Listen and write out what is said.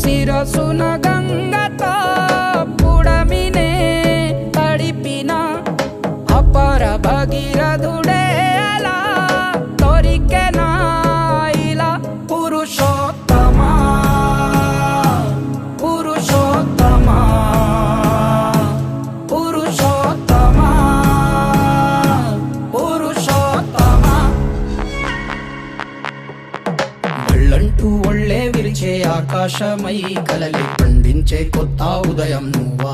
శిరసున గంగతో పుడమినే తడిపిన అపర భగీరథుడే అలా దొరికెనా ఇలా పురుషోత్తమా పురుషోత్తమా పురుషోత్తమా పురుషోత్తమా ఒళ్ళంటూ ఒళ్ళే విరిచే ఆకాశమై కలలి పండించే కొత్త ఉదయం నువ్వా